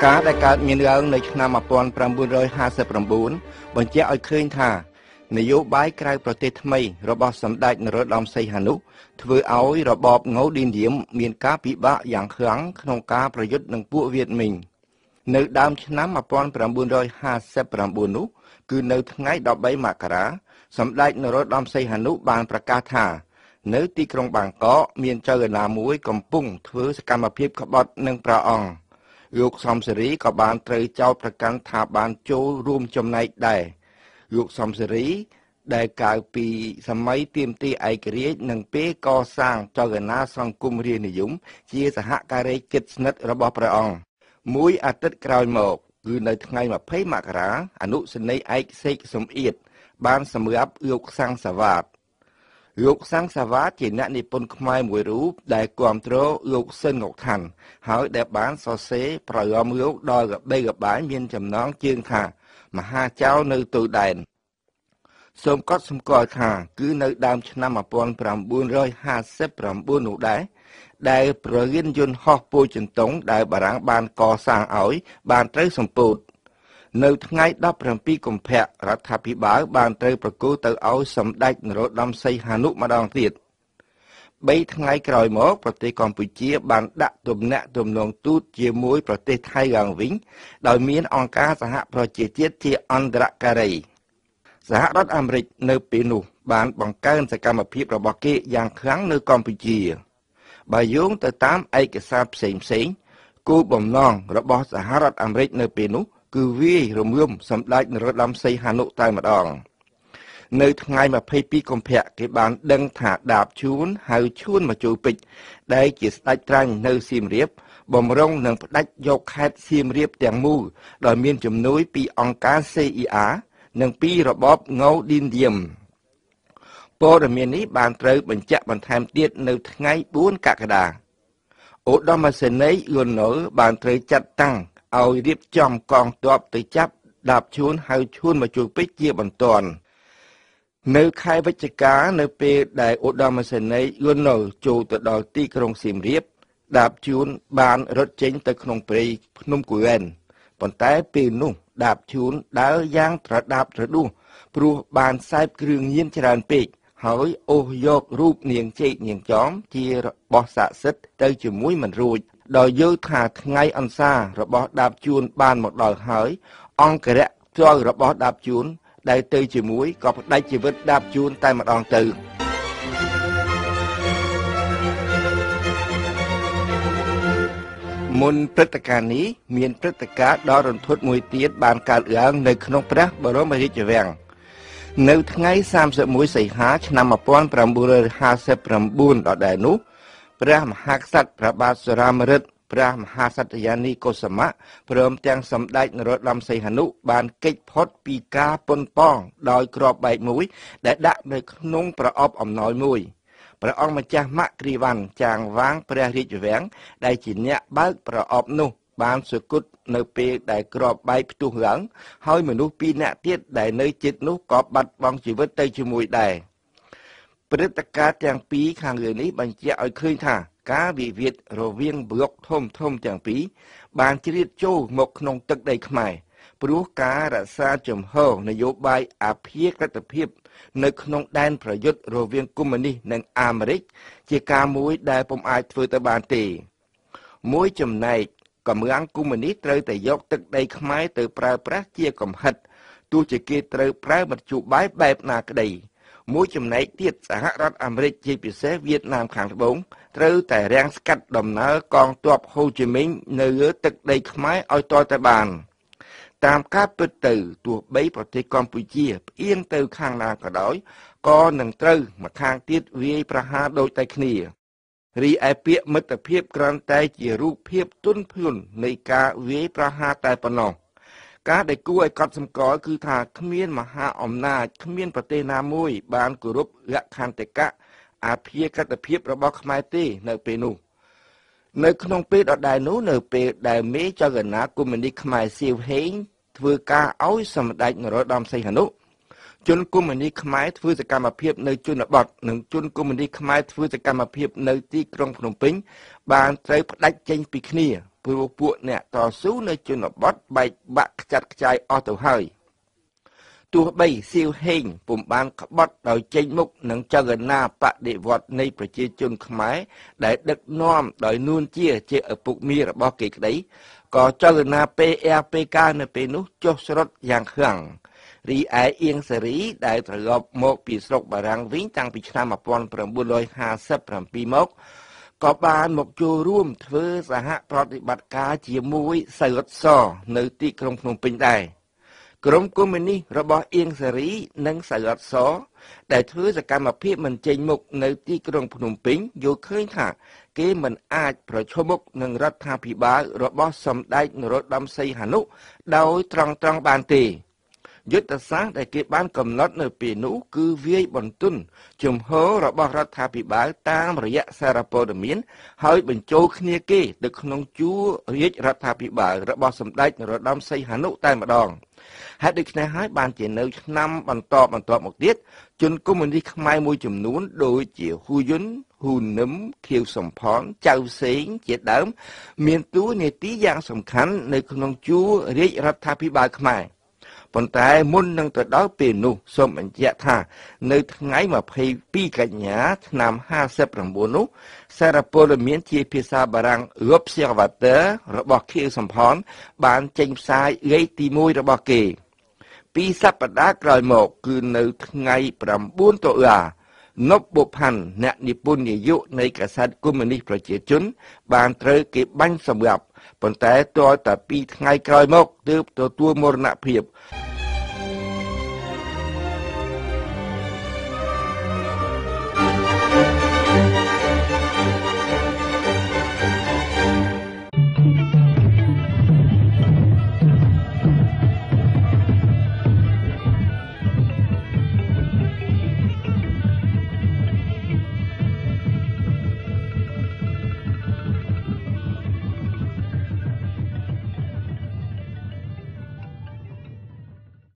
ការដែលកើតមានឡើងនៅឆ្នាំ1959បញ្ជាក់ឲ្យឃើញថានយោបាយក្រៅប្រទេសថ្មីរបស់សម្ដេចនរោត្តមសីហនុធ្វើឲ្យរបបងូឌីនៀមមានការពិបាកយ៉ាងខ្លាំងក្នុងការប្រយុទ្ធនឹងពួកវៀតមិញនៅដើមឆ្នាំ1959នោះគឺនៅថ្ងៃ13មករាសម្ដេចនរោត្តមសីហនុបានប្រកាសថានៅទីក្រុងបាងកកមានចៅអាណាមួយកំពុងធ្វើសកម្មភាពក្បត់នឹងព្រះអង្គលោកសំសេរីក៏បានត្រូវចោទប្រកាន់ថាបានចូលរួមចំណែកដែរលោកសំសេរីដែលកាលពីសម័យទាមទារឯករាជ្យនិងពេលកសាងចៅអាណាសង្គមរាស្ត្រនិយមជាសហការីជិតស្និទ្ធរបស់ព្រះអង្គមួយអាទិត្យក្រោយមកគឺនៅថ្ងៃ20មករាអនុសេនីយ៍ឯកសេកសំអៀតបានសម្រាប់លោកសាំងសាវ៉ាតលោកសាំងសាវ៉ាតជាអ្នកនិពន្ធខ្មែរមួយរូបដែលគាំទ្រលោកស៊ិនង៉ុកថាន់ហើយដែលបានសរសេរប្រយោមលោកដល់កបីកបាយមានចំណងជើងថាមហាចៅនៅទូដែនសូមកត់សម្គាល់ថាគឺនៅដើមឆ្នាំ1959នោះដែរដែលប្រយានយន្តហោះពោធិ៍ចិនតុងដែលបារាំងបានកសាងឲ្យបានត្រូវសម្ពោធនៅថ្ងៃ17កុម្ភៈរដ្ឋាភិបាលបានត្រូវប្រគល់ទៅឲ្យសម្ដេចនរោត្តមសីហនុម្ដងទៀត3ថ្ងៃក្រោយមកប្រទេសកម្ពុជាបានដាក់ទំនាក់ទំនងទូតជាមួយប្រទេសថៃឡើងវិញដោយមានអង្គការសហប្រជាជាតិជាអន្តរការីសហរដ្ឋអាមេរិកនៅពេលនោះបានបង្កើនសកម្មភាពរបស់គេយ៉ាងខ្លាំងនៅកម្ពុជាបើយោងទៅតាមឯកសារផ្សេងៗគោលបំណងរបស់សហរដ្ឋអាមេរិកនៅពេលនោះគឺវាយរំលំសម្ដេចនរោត្តមសីហនុតែម្ដងនៅថ្ងៃ22កុម្ភៈគេបានដឹងថាដាបឈួនហៅឈួនមកចូលពេជ្រដែលជាស្ដេចត្រាញ់នៅសៀមរាបបំរុងនឹងផ្ដាច់យកខេត្តសៀមរាបទាំងមូលដោយមានជំនួយពីអង្គការ CIA និងពីរបបងូឌីនៀមព័ត៌មាននេះបានត្រូវបញ្ជាក់បន្ថែមទៀតនៅថ្ងៃ4កក្កដាឧត្តមសេនីយ៍លន់ណុលបានត្រូវចាត់តាំងឲ្យរៀបចំកងទ័ពទៅចាប់ដាបឈួនហៅឈួនមកជួបពេជ្រជាបន្ទាន់នៅខែវិច្ឆិកានៅពេលដែលឧត្តមសេនីយ៍លន់ណុលចូលទៅដល់ទីក្រុងសៀមរាបដាបឈួនបានរត់ចេញទៅក្នុងព្រៃភ្នំគូលែនប៉ុន្តែពេលនោះដាបឈួនដើរយ៉ាងត្រដាបត្រដួសព្រោះបានសែបគ្រឿងញៀនច្រើនពេកហើយអូសយករូបនាងចេកនាងចោមជារបស់ស័ក្តិសិទ្ធិទៅជាមួយមិនរួចដោយយល់ថាថ្ងៃអន្សារបស់ដាបជួនបានមកដល់ហើយអង្គរៈផ្ទាល់របស់ដាបជួនដែលទៅជាមួយក៏ផ្ដាច់ជីវិតដាបជួនតែម្ដងទៅមុនព្រឹត្តិការណ៍នេះមានព្រឹត្តិការណ៍ដ៏រន្ធត់មួយទៀតបានកើតឡើងនៅក្នុងព្រះបរមរាជវាំងនៅថ្ងៃ31សីហាឆ្នាំ1959ដដែលនោះព្រះមហាក្សត្រព្រះបាទសុរាម្រិតព្រះមហាក្សត្រយានីកុសមៈព្រមទាំងសម្ដេចនរោត្តមសីហនុបានគេចផុតពីការប៉ុនប៉ងដោយគ្រាប់បែកមួយដែលដាក់នៅក្នុងប្រអប់អំណោយមួយព្រះអង្គម្ចាស់ម៉ាក់គ្រីវ៉ាន់ចាងវាងព្រះរាជវាំងដែលជាអ្នកបើកប្រអប់នោះបានសគត់នៅពេលដែលគ្រាប់បែកផ្ទុះឡើងហើយមនុស្ស2នាក់ទៀតដែលនៅជិតនោះក៏បាត់បង់ជីវិតទៅជាមួយដែរព្រឹត្តិការណ៍ទាំងពីរខាងលើនេះបញ្ជាក់ឲ្យឃើញថាការវិវាទរវាងប្លុកធំទាំងពីរបានជ្រៀតចូលមកក្នុងទឹកដីខ្មែរព្រោះការរក្សាជំហរនយោបាយអភិក្រិតភាពនៅក្នុងដែនប្រយុទ្ធរវាងកុម្មុយនីសនិងអាមេរិកជាការមួយដែលពុំអាចធ្វើទៅបានទេមួយចំណែកកម្លាំងកុម្មុយនីសត្រូវតែយកទឹកដីខ្មែរទៅប្រើប្រាស់ជាកំហិតទោះជាគេត្រូវប្រើមធ្យោបាយបែបណាក្តីមួយចំណែកទៀតសហរដ្ឋអាមេរិកជាពិសេសវៀតណាមខាងត្បូងត្រូវតែរាំងស្កាត់ដំណើរកងទ័ពហូជីមីញនៅលើទឹកដីខ្មែរឲ្យទាល់តែបានតាមការពិតទៅទោះបីប្រទេសកម្ពុជាផ្អៀងទៅខាងណាក៏ដោយក៏នឹងត្រូវមកខាងទៀតវាយប្រហារដូចតែគ្នារីឯពាក្យមិត្តភាពគ្រាន់តែជារូបភាពទន់ភ្លន់នៃការវាយប្រហារតែប៉ុណ្ណោះការដែលគួរឲ្យកត់សម្គាល់គឺថាគ្មានមហាអំណាចគ្មានប្រទេសណាមួយបានគោរពលក្ខន្តិកៈអភិក្រិតភាពរបស់ខ្មែរទេនៅពេលនោះនៅក្នុងពេលដដែលនោះនៅពេលដែលមេចៅអាណាកុម្មុយនីសខ្មែរសៀវហេងធ្វើការឲ្យសម្ដេចនរោត្តមសីហនុជនកុម្មុយនីសខ្មែរធ្វើសកម្មភាពនៅជនបទនិងជនកុម្មុយនីសខ្មែរធ្វើសកម្មភាពនៅទីក្រុងភ្នំពេញបានត្រូវផ្ដាច់ចេញពីគ្នា ព្រោះពួកអ្នកតស៊ូនៅជនបទបែកបាក់ខ្ចាត់ខ្ចាយអស់ទៅហើយទោះបីសៀវហេងពុំបានក្បត់ដោយចេញមុខនឹងចលនាបដិវត្តនៃប្រជាជនខ្មែរដែលដឹកនាំដោយនួនជាឪពុកមីរបស់គេក្តីក៏ចលនា PRPK នៅពេលនោះចុះស្រុតយ៉ាងខ្លាំងរីឯអៀងសេរីដែលត្រឡប់មកពីស្រុកបារាំងវិញតាំងពីឆ្នាំ1957មកក៏បានមកចូលរួមធ្វើសហប្រតិបត្តិការជាមួយសៅរត់សនៅទីក្រុងភ្នំពេញដែរក្រុមកុម្មុយនីសរបស់អៀងសេរីនិងសៅរត់សដែលធ្វើសកម្មភាពមិនចេញមុខនៅទីក្រុងភ្នំពេញយល់ឃើញថាគេមិនអាចប្រឈមមុខនឹងរដ្ឋាភិបាលរបស់សម្ដេចនរោត្តមសីហនុដោយត្រង់បានទេយុទ្ធសាស្ត្រដែលគេបានកំណត់នៅពេលនោះគឺវាយបន្ទន់ជំហររបស់រដ្ឋាភិបាលតាមរយៈសារព័ត៌មានហើយបញ្ចូលគ្នាគេទៅក្នុងជួររាជរដ្ឋាភិបាលរបស់សម្ដេចនរោត្តមសីហនុតែម្ដងហេតុដូច្នេះហើយបានជានៅឆ្នាំបន្តមកទៀតជនកុម្មុយនីសខ្មែរមួយចំនួនដូចជាហ៊ូយុនហ៊ូនឹមខៀវសំផនចៅសេងជាដើមមានតួនាទីយ៉ាងសំខាន់នៅក្នុងជួររាជរដ្ឋាភិបាលខ្មែរប៉ុន្តែមុននឹងទៅដល់ពេលនោះសូមបញ្ជាក់ថានៅថ្ងៃ22កញ្ញាឆ្នាំ59នោះសារព័ត៌មានជាភាសាបារាំង L'Observateur របស់ខៀវសំផនបានចេញផ្សាយលេខទី1របស់គេពីសប្តាហ៍ក្រោយមកគឺនៅថ្ងៃ9តុលានប់បុផាន់អ្នកនិពន្ធនាយកនៃកាសែតកុម្មុយនីសប្រជាជនបានត្រូវគេបាញ់សម្លាប់ប៉ុន្តែទាល់តែ2ថ្ងៃក្រោយមកទើបទទួលមរណភាព